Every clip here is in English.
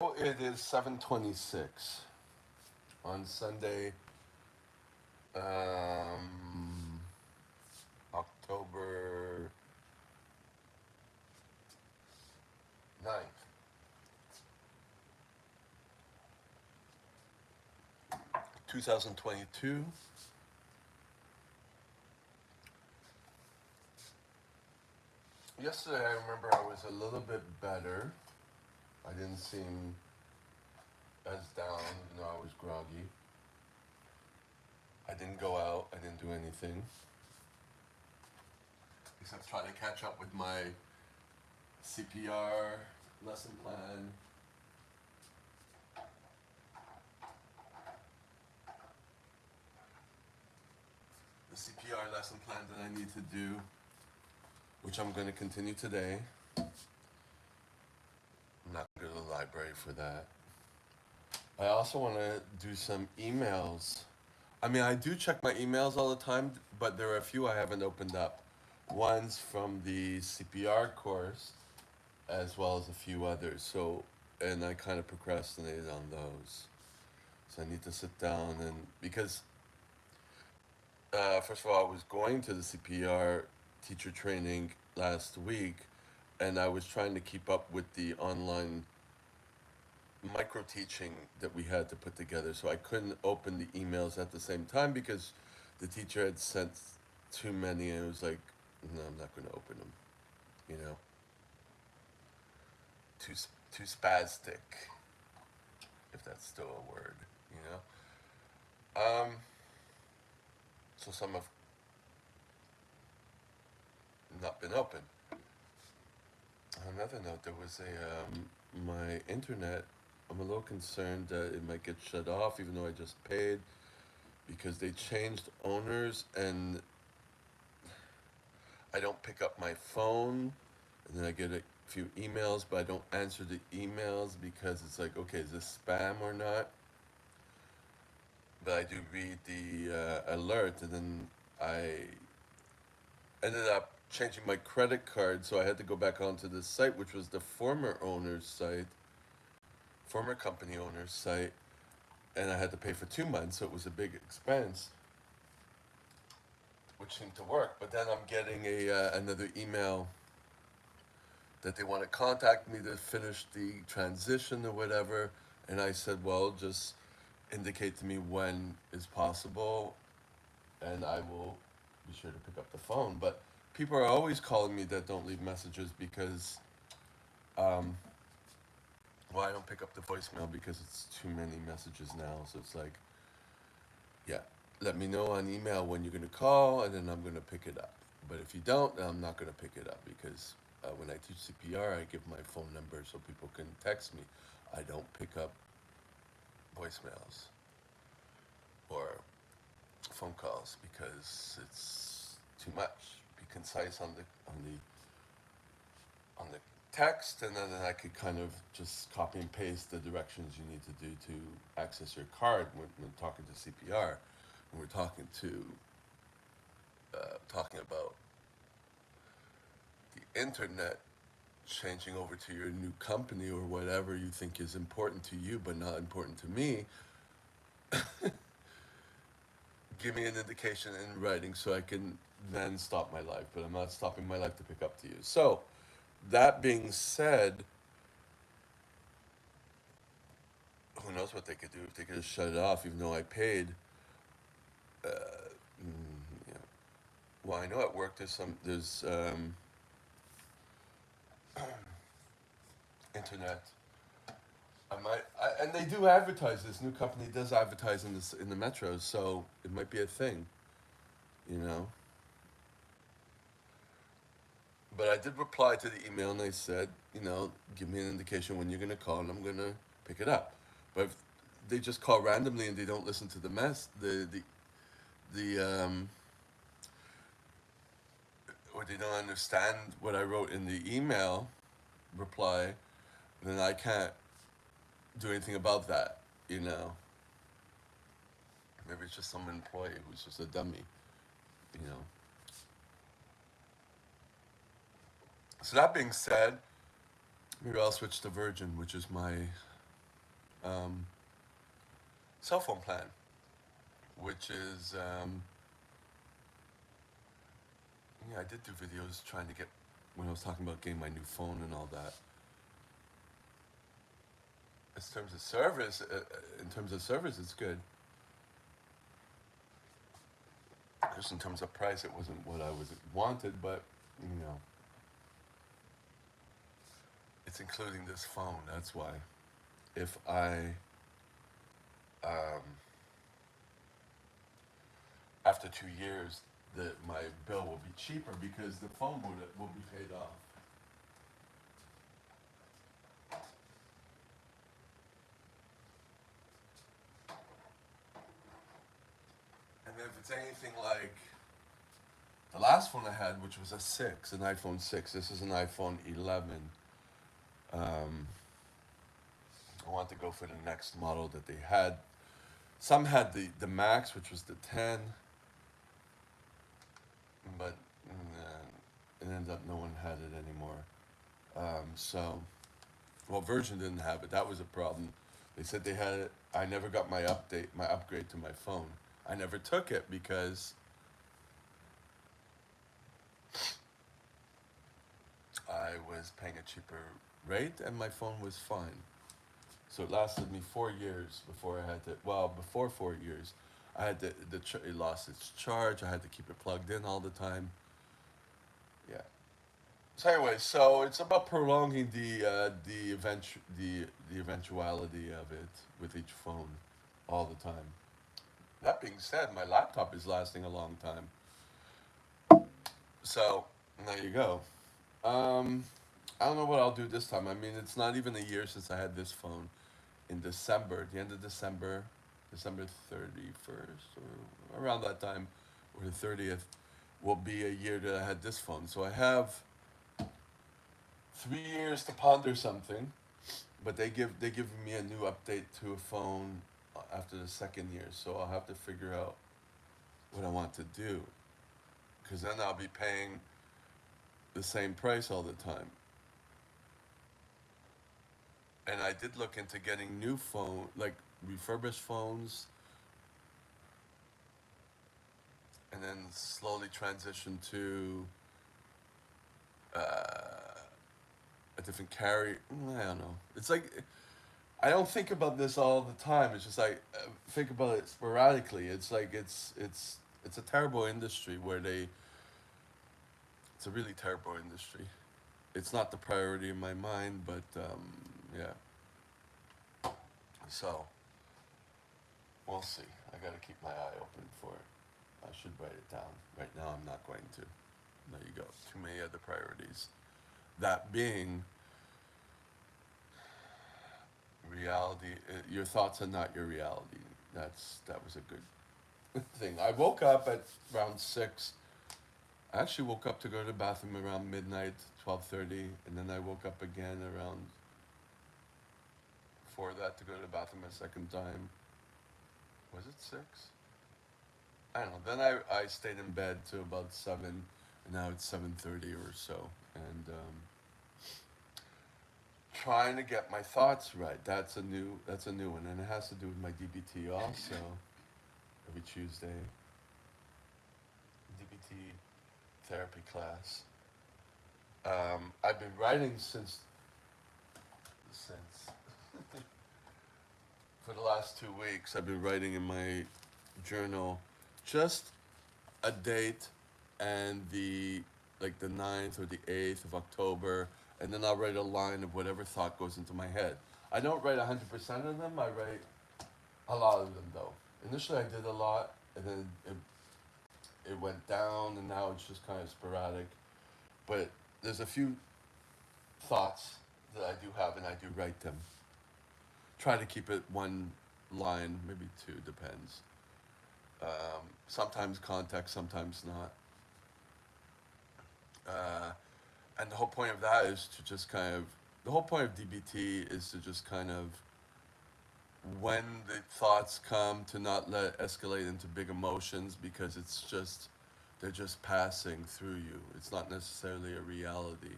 It is 7:26 on Sunday, um, October 9th, 2022. Yesterday, I remember I was a little bit better. I didn't seem as down, even though I was groggy. I didn't go out, I didn't do anything except try to catch up with my CPR lesson plan. The CPR lesson plan that I need to do, which I'm going to continue today. I'm not going to go to the library for that. I also want to do some emails. I mean, I do check my emails all the time, but there are a few I haven't opened up. One's from the CPR course, as well as a few others. So, and I kind of procrastinated on those. So I need to sit down and because first of all, I was going to the CPR teacher training last week, and I was trying to keep up with the online micro teaching that we had to put together. So I couldn't open the emails at the same time because the teacher had sent too many, and it was like, no, I'm not going to open them. You know, too too spastic, if that's still a word. You know, so some have not been open. On another note, there was a my internet. I'm a little concerned that it might get shut off, even though I just paid, because they changed owners, and I don't pick up my phone, and then I get a few emails, but I don't answer the emails because it's like, okay, is this spam or not? But I do read the alert, and then I ended up changing my credit card, so I had to go back onto the site, which was the former owner's site, former company owner's site, and I had to pay for 2 months, so it was a big expense, which seemed to work. But then I'm getting a another email that they want to contact me to finish the transition or whatever, and I said, well, just indicate to me when is possible, and I will be sure to pick up the phone. But people are always calling me that don't leave messages because, um, well, I don't pick up the voicemail because it's too many messages now. So it's like, yeah, let me know on email when you're going to call, and then I'm going to pick it up. But if you don't, then I'm not going to pick it up because when I teach CPR, I give my phone number so people can text me. I don't pick up voicemails or phone calls because it's too much. Be concise on the text, and then I could kind of just copy and paste the directions you need to do to access your card when talking to CPR. When we're talking about the internet changing over to your new company or whatever you think is important to you but not important to me, give me an indication in writing so I can then stop my life. But I'm not stopping my life to pick up to you. So, that being said, who knows what they could do if they could just shut it off, even though I paid. Uh, yeah. Well, I know at work there's internet. And they do advertise. This new company does advertise in the metros, so it might be a thing, you know. But I did reply to the email, and they said, give me an indication when you're gonna call, and I'm gonna pick it up. But if they just call randomly and they don't listen to the or they don't understand what I wrote in the email reply, then I can't do anything about that, you know. Maybe it's just some employee who's just a dummy, you know. So that being said, maybe I'll switch to Virgin, which is my um, cell phone plan, which is yeah, I did do videos trying to get when I was talking about getting my new phone and all that. In terms of service, it's good. Just in terms of price, it wasn't what I was wanted, but you know, it's including this phone. That's why. If I um, after 2 years, my bill will be cheaper because the phone will be paid off. And if it's anything like the last phone I had, which was an iPhone 6. This is an iPhone 11. Um, I want to go for the next model that they had. Some had the Max, which was the 10, but it ended up no one had it anymore. So, well, Virgin didn't have it. That was a problem. They said they had it. I never got my upgrade to my phone. I never took it because I was paying a cheaper rate and my phone was fine. So it lasted me 4 years before I had to. Well, before 4 years, I had it lost its charge. I had to keep it plugged in all the time. Yeah. So anyway, so it's about prolonging the eventuality of it with each phone, all the time. That being said, my laptop is lasting a long time. So there you go. Um, I don't know what I'll do this time. I mean, it's not even a year since I had this phone. In December, the end of December, December 31st, or around that time, or the 30th, will be a year that I had this phone. So I have 3 years to ponder something, but they give me a new update to a phone after the second year. So I'll have to figure out what I want to do, because then I'll be paying the same price all the time. And I did look into getting new phone, like refurbished phones, and then slowly transition to uh, a different carry. I don't know. It's like I don't think about this all the time. It's just like think about it sporadically. It's like it's a terrible industry where they. It's a really terrible industry. It's not the priority in my mind, but yeah. So we'll see. I got to keep my eye open for it. I should write it down. Right now, I'm not going to. There you go. Too many other priorities. That being reality. Your thoughts are not your reality. That was a good thing. I woke up at around 6. I actually woke up to go to the bathroom around midnight, 12:30, and then I woke up again around before that to go to the bathroom a second time. Was it 6? I don't know. Then I stayed in bed to about 7, and now it's 7:30 or so, and trying to get my thoughts right. That's a new one, and it has to do with my DBT also. Every Tuesday, DBT therapy class. I've been writing since for the last 2 weeks. I've been writing in my journal just a date and the 9th or the 8th of October, and then I'll write a line of whatever thought goes into my head. I don't write 100% of them. I write a lot of them though. Initially, I did a lot, and then it went down, and now it's just kind of sporadic. But there's a few thoughts that I do have, and I do write them. Try to keep it one line, maybe two, depends. Sometimes context, sometimes not. Uh, and the whole point of that is to just kind of, the whole point of DBT is to just kind of, when the thoughts come, to not let it escalate into big emotions because they're just passing through you. It's not necessarily a reality.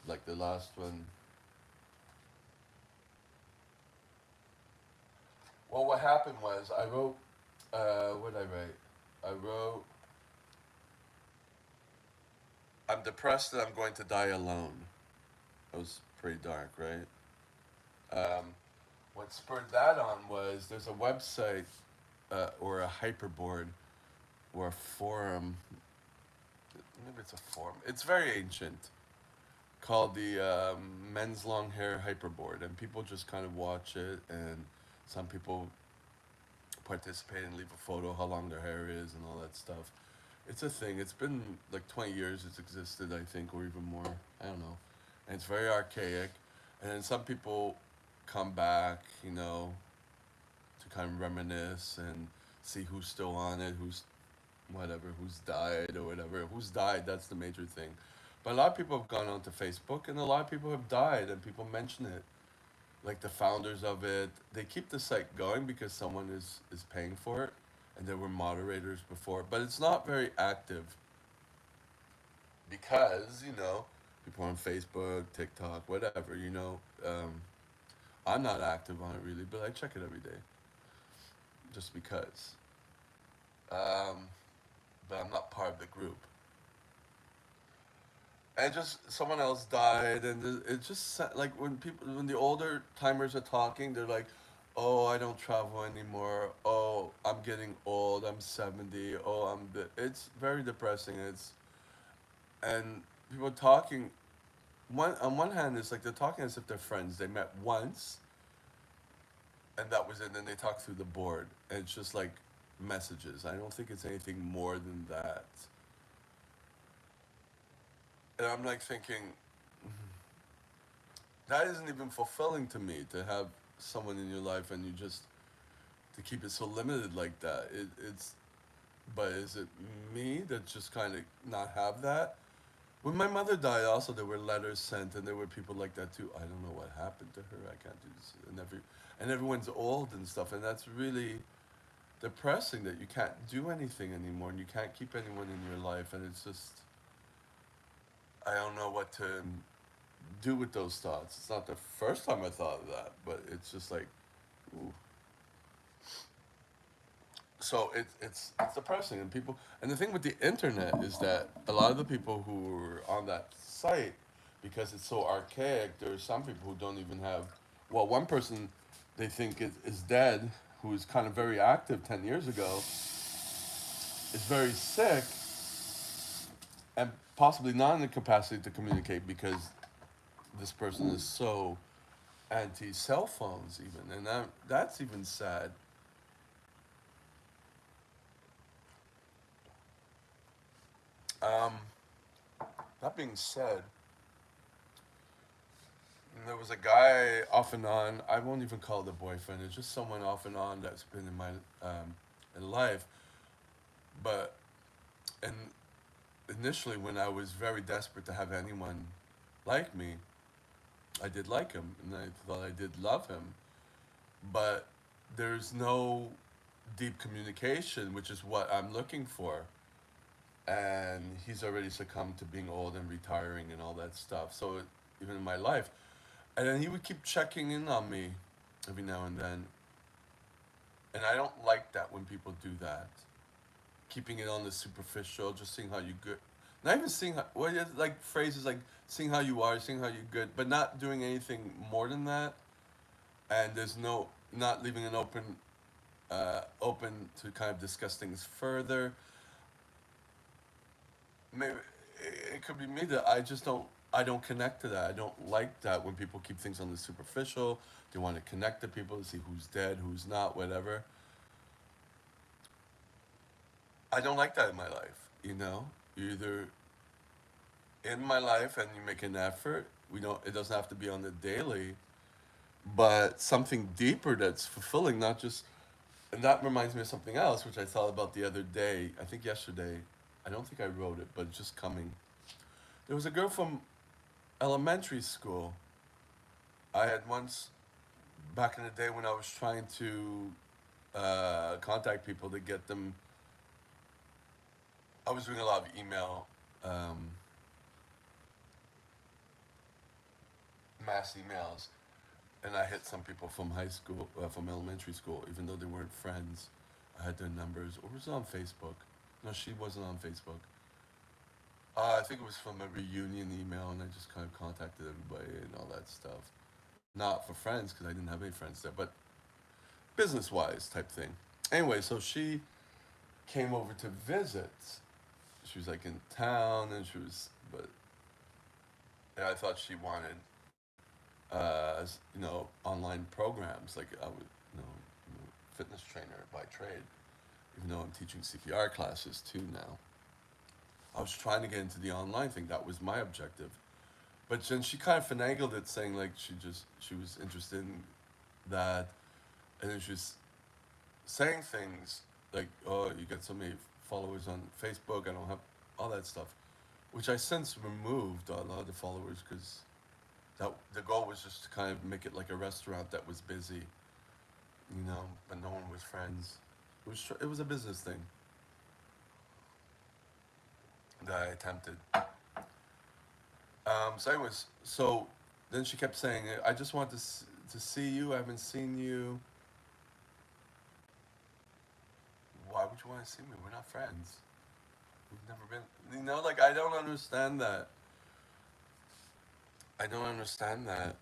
Like the last one, Well, what happened was I wrote. What did I write? I wrote. I'm depressed that I'm going to die alone. It was pretty dark, right? Um, what spurred that on was there's a website or a hyperboard or a forum. Maybe it's a forum. It's very ancient, called the Men's Long Hair Hyperboard, and people just kind of watch it, and some people participate and leave a photo how long their hair is and all that stuff. It's a thing. It's been like 20 years it's existed, I think, or even more. I don't know. And it's very archaic. And then some people come back, to kind of reminisce and see who's still on it, who's whatever, who's died or whatever. Who's died, that's the major thing. But a lot of people have gone onto Facebook and a lot of people have died and people mention it. Like the founders of it, they keep the site going because someone is paying for it and there were moderators before, but it's not very active because, people on Facebook, TikTok, whatever, I'm not active on it really, but I check it every day just because. Um, but I'm not part of the group. And just someone else died, and it's just like when the older timers are talking, they're like, "Oh, I don't travel anymore. Oh, I'm getting old. I'm 70. Oh, It's very depressing. And people talking. On one hand, it's like they're talking as if they're friends. They met once, and that was it. And then they talk through the board, and it's just like messages. I don't think it's anything more than that. And I'm like thinking, that isn't even fulfilling to me to have someone in your life and you just to keep it so limited like that. But is it me that just kind of not have that? When my mother died, also there were letters sent, and there were people like that too. I don't know what happened to her. I can't do this, and everyone's old and stuff, and that's really depressing that you can't do anything anymore, and you can't keep anyone in your life, and it's just I don't know what to do with those thoughts. It's not the first time I thought of that, but it's just like, ooh. So it's depressing, and the thing with the internet is that a lot of the people who are on that site, because it's so archaic, there are some people who don't even have. Well, one person they think is dead, who was kind of very active 10 years ago, is very sick and possibly not in the capacity to communicate because this person is so anti cell phones even, and that's even sad. Um, that being said, there was a guy off and on. I won't even call it a boyfriend. It's just someone off and on that's been in my in life. But and initially, when I was very desperate to have anyone like me, I did like him, and I thought I did love him. But there's no deep communication, which is what I'm looking for. And he's already succumbed to being old and retiring and all that stuff. So even in my life, and then he would keep checking in on me every now and then. And I don't like that when people do that. Keeping it on the superficial, just seeing how you good. Not even seeing how, well, it's like phrases like seeing how you are, seeing how you're good, but not doing anything more than that. And there's not leaving an open to kind of discuss things further. Maybe it could be me that I don't connect to that. I don't like that when people keep things on the superficial. They want to connect to people to see who's dead, who's not, whatever. I don't like that in my life. You're either in my life and you make an effort. We don't. It doesn't have to be on the daily, but something deeper that's fulfilling, not just. And that reminds me of something else, which I thought about the other day. I think yesterday. I don't think I wrote it, but just coming. There was a girl from elementary school. I had once back in the day when I was trying to contact people to get them. I was doing a lot of email, mass emails, And I hit some people from high school, from elementary school, even though they weren't friends. I had their numbers. Or was it on Facebook? No, she wasn't on Facebook. I think it was from a reunion email, and I just kind of contacted everybody and all that stuff. Not for friends, because I didn't have any friends there, but business wise type thing. Anyway, so she came over to visit. She was like in town, and she was, but yeah, I thought she wanted, online programs. Like I would, you know, fitness trainer by trade, even though I'm teaching CPR classes too now. I was trying to get into the online thing. That was my objective. But then she kind of finagled it, saying like she was interested in that, and then she was saying things like, "Oh, you get so many followers on Facebook. I don't have all that stuff," which I since removed a lot of the followers because that the goal was just to kind of make it like a restaurant that was busy, but no one was friends. It was a business thing that I attempted. So then she kept saying, "I just want to see you. I haven't seen you. Why would you want to see me? We're not friends. We've never been. Like I don't understand that. I don't understand that.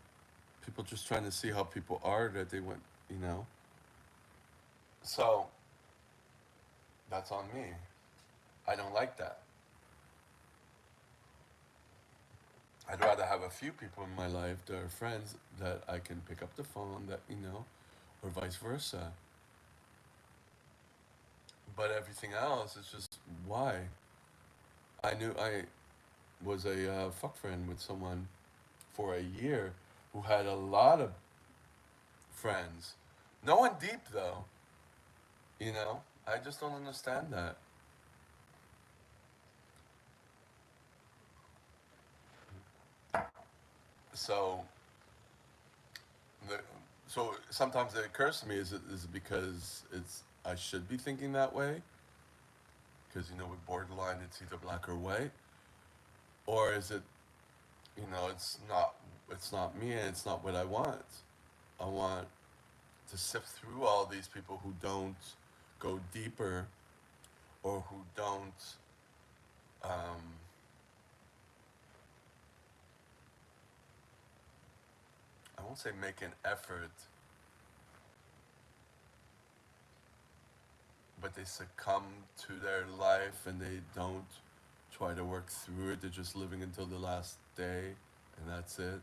People just trying to see how people are that they went, you know. So that's on me. I don't like that. I'd rather have a few people in my life that are friends that I can pick up the phone or vice versa. But everything else is just why. I knew I was a fuck friend with someone for a year who had a lot of friends. No one deep though, you know? I just don't understand that. So, the, so sometimes it occurs to me is it because it's I should be thinking that way? Because with borderline it's either black or white, or is it it's not me and it's not what I want. I want to sift through all these people who don't go deeper or who don't um, I won't say make an effort, but they succumb to their life and they don't try to work through it. They're just living until the last day and that's it.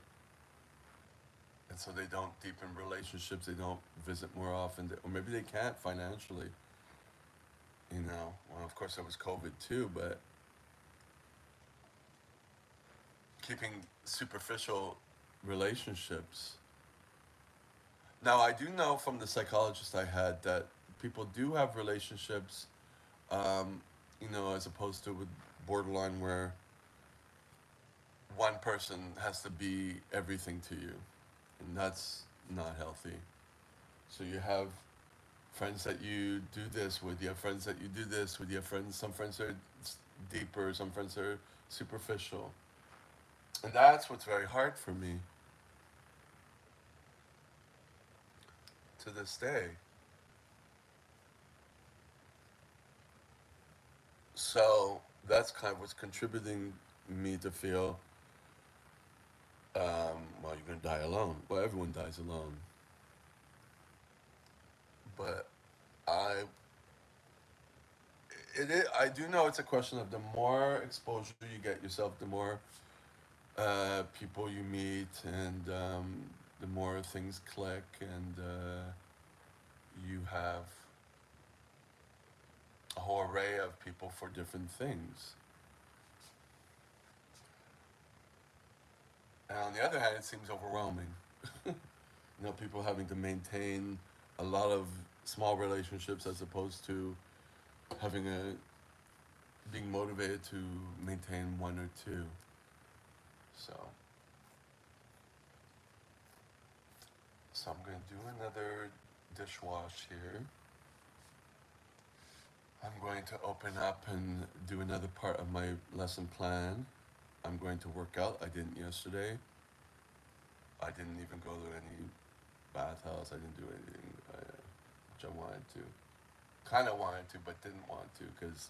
And so they don't deepen relationships, they don't visit more often, or maybe they can't financially. Well, of course, there was COVID too, but keeping superficial relationships. Now, I do know from the psychologist I had that people do have relationships, um, as opposed to with borderline where one person has to be everything to you, and that's not healthy. So you have friends that you do this with, you have friends that you do this with, you have friends, some friends are deeper, some friends are superficial. And that's what's very hard for me to this day. So that's kind of what's contributing me to feel, well, you're going to die alone. Well, everyone dies alone. But I, I do know it's a question of the more exposure you get yourself, the more people you meet, and the more things click, and you have a whole array of people for different things. And on the other hand, it seems overwhelming. People having to maintain a lot of small relationships as opposed to having a being motivated to maintain one or two. So, so I'm going to do another dishwash here. I'm going to open up and do another part of my lesson plan. I'm going to work out. I didn't yesterday. I didn't even go to any bathhouse. I didn't do anything which I wanted to. Kind of wanted to, but didn't want to because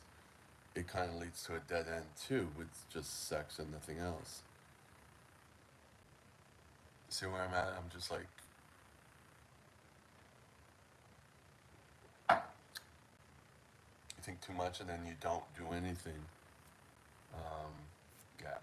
it kind of leads to a dead end too, with just sex and nothing else. See where I'm at? I'm just like, you think too much and then you don't do anything. Um, yeah.